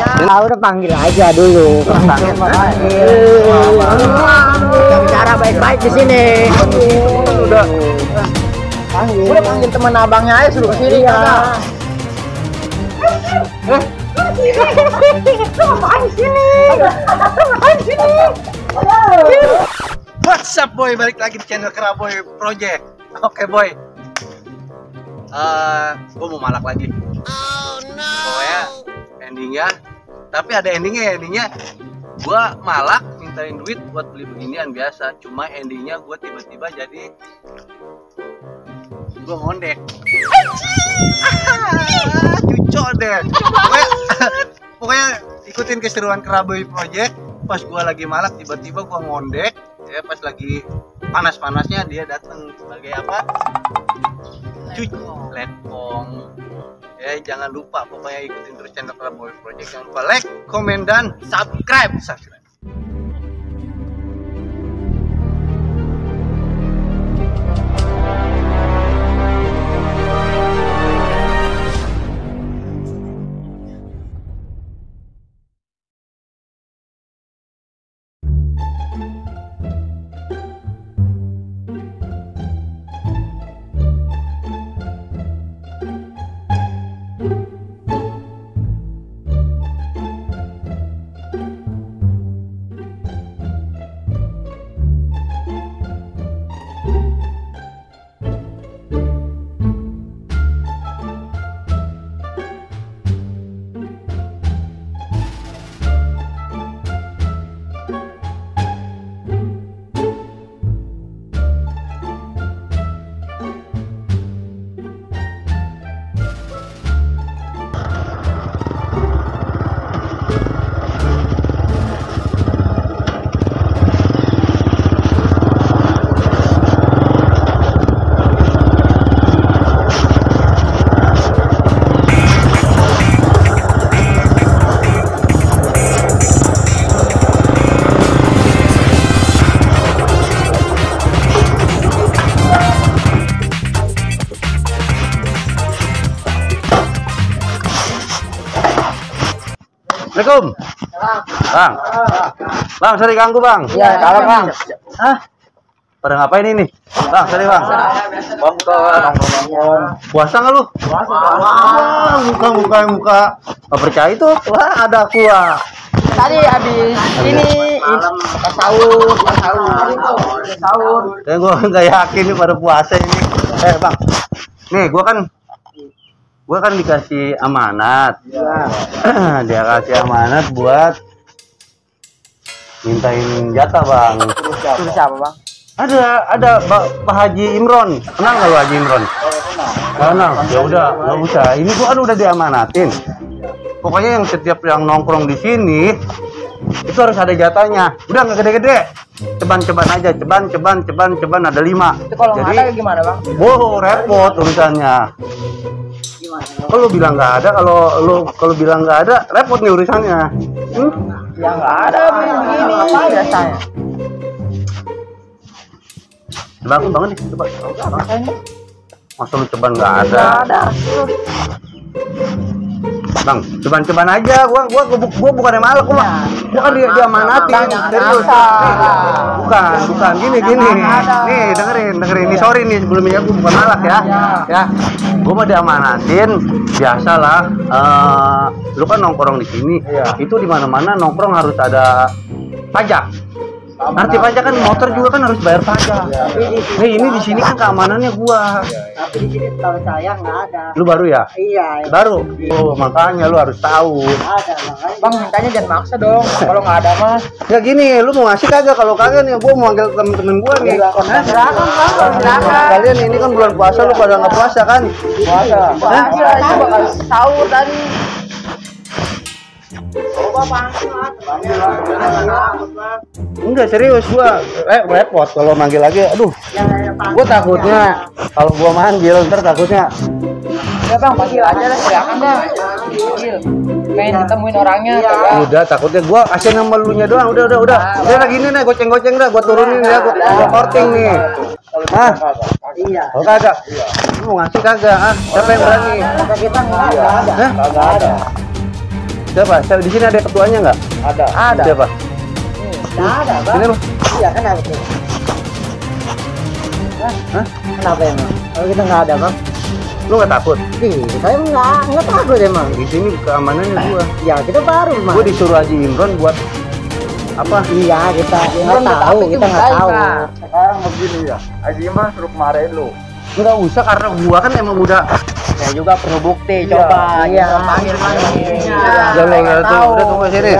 Udah panggil aja dulu. Kita bicara baik-baik di sini. Udah panggil teman abangnya aja suruh kesini ya. What's up boy, balik lagi di channel Keraboy Project. Oke boy, gue mau malak lagi. Pokoknya endingnya, tapi ada endingnya gue malak mintain duit buat beli beginian biasa. Cuma endingnya gue tiba-tiba jadi gue ngondek. Cucok deh. Pokoknya ikutin keseruan Keraboy Project. Pas gue lagi malak tiba-tiba gue ngondek. Ya pas lagi panas-panasnya dia datang sebagai apa? Cucok letpong. Ya jangan lupa pokoknya ikutin terus channel Keraboy Project. Jangan lupa like, komen dan subscribe. Assalamualaikum. Bang, sorry ganggu bang. Iya, kalau bang. Hah? Pada ngapain ini? Bang, sorry bang. Puasa nggak lu? Puasa. Muka. Nggak percaya itu? Wah, ada kuah. Tadi habis ini sahur. Ya gue nggak yakin nih pada puasa ini. Bang, nih gue kan dikasih amanat. Ya. Dia kasih amanat buat mintain jatah bang. Terus siapa bang? Ada Pak Haji Imron. Kenal nggak lu Haji Imron? Kenal. Ya udah, nggak usah. Ini gua kan udah diamanatin. Pokoknya yang setiap yang nongkrong di sini itu harus ada jatahnya. Udah nggak gede-gede. Ceban aja. Ceban ada 5. Itu kalau nggak ada gimana bang? Oh repot urusannya. Kalau bilang nggak ada, kalau bilang nggak ada, repot nih urusannya. Ya nggak ada begini apa biasanya? Coba aku banget nih, coba. Masa lu ceban nggak ada? Nggak ada. Bang, ceban aja. Gua bukan yang malak, gua kan diamanatin. Serius. Bukan. Gini. Nih, dengerin. Nih sorry nih sebelumnya gua bukan malak ya. Ya. Gua mah diamanatin, biasalah. Lu kan nongkrong di sini. Itu di mana-mana nongkrong harus ada pajak. Arti pajak kan motor juga kan harus bayar pajak. Nih ini di sini kan keamanannya gua. Tapi di sini tahu saya nggak ada. Lu baru ya? Iya. Baru. Oh makanya lu harus tahu. Ada bang, mintanya jangan maksa dong. Kalau nggak ada mas. Ya gini, lu mau ngasih kagak? Kalau kagak nih, gua mau manggil temen-temen gua nih. Silakan bang, silakan. Kalian ini kan bulan puasa, lu pada nggak puasa kan? Puasa. Aja bakal sahur tadi. Enggak serius gua repot kalau manggil lagi. Aduh, gua takutnya kalau gua manggil ntar takutnya. Ya bang, panggil aja lah, silakan bang. Pengen ketemuin orangnya. Udah takutnya gua kasih nama lu nya doang. Udah. Udah lagi ini nih, goceng dah, gua turunin ya, gua korting nih. Hah? Iya. Oh kagak. Lu mau ngasih kagak? Siapa yang berani? Kita nggak ada. Hah? Nggak ada. Siapa? Di sini ada ketuanya nggak? Ada. Siapa? Ada, Bang. Sini lu. Iya, kenapa tuh? Hah? Kenapa emang? Kalau kita nggak ada, Bang? Lu nggak takut? Saya nggak takut emang. Di sini keamanannya gua. Ya, kita baru, Bang. Gua disuruh Haji Imron buat apa? Iya, kita nggak tahu, kita nggak tahu. Sekarang begini ya, Haji Imron suruh kemarin lu. Nggak usah karena gua kan emang udah. Saya juga perlu bukti, coba. Iya, panggil lagi. Jangan nggak tahu. Udah tunggu sini.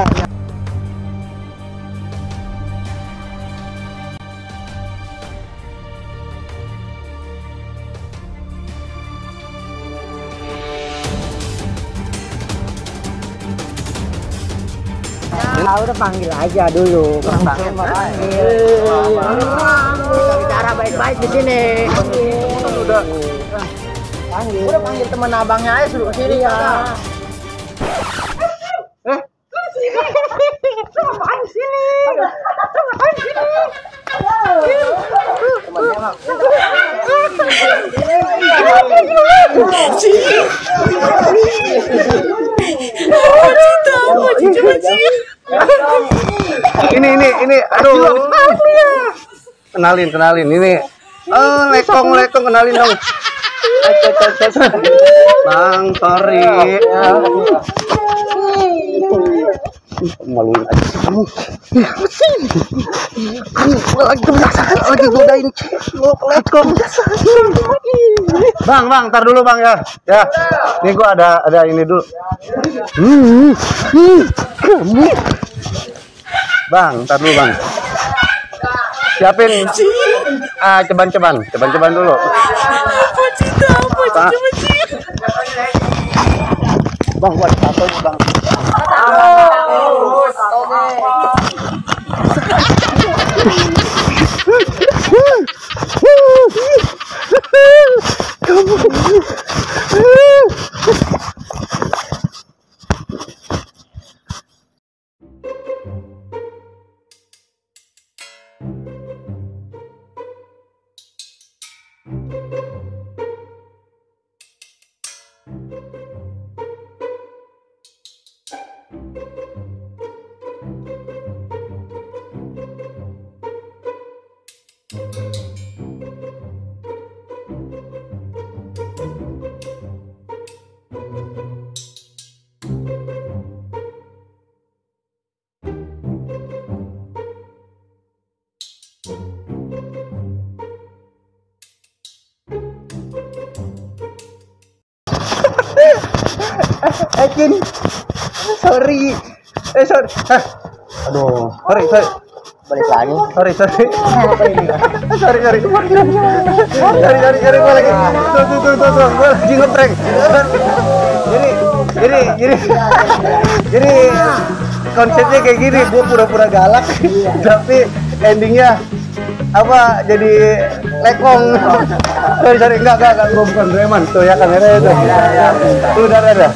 Ya, udah panggil aja dulu. Panggil. Kita bicara baik-baik di sini. Udah. Panggil. Udah panggil teman abangnya aja suruh ke sini ya. Ngapain sini? Ngapain sini? Ini aduh. Kenalin ini. Lekong kenalin dong. Bang, sorry. Maluin aja kamu. Lagi kebiasaan, lagi godain lekong. Bang, tar dulu Bang ya. Ya. Nih gua ada ini dulu. Kamu. Bang, tar dulu Bang. Siapin ceban dulu. Apa? Bang, buat tatonya Bang. Ekin, sorry. Aduh, sorry. Balik lagi. Sorry. Sorry, gua lagi. Tuh, gua lagi ngeprank. Jadi konsepnya kayak gini, gua pura-pura galak, tapi endingnya apa jadi lekong. Sorry, enggak, gua bukan preman. Tuh ya kameranya tuh. Tuh udah ada.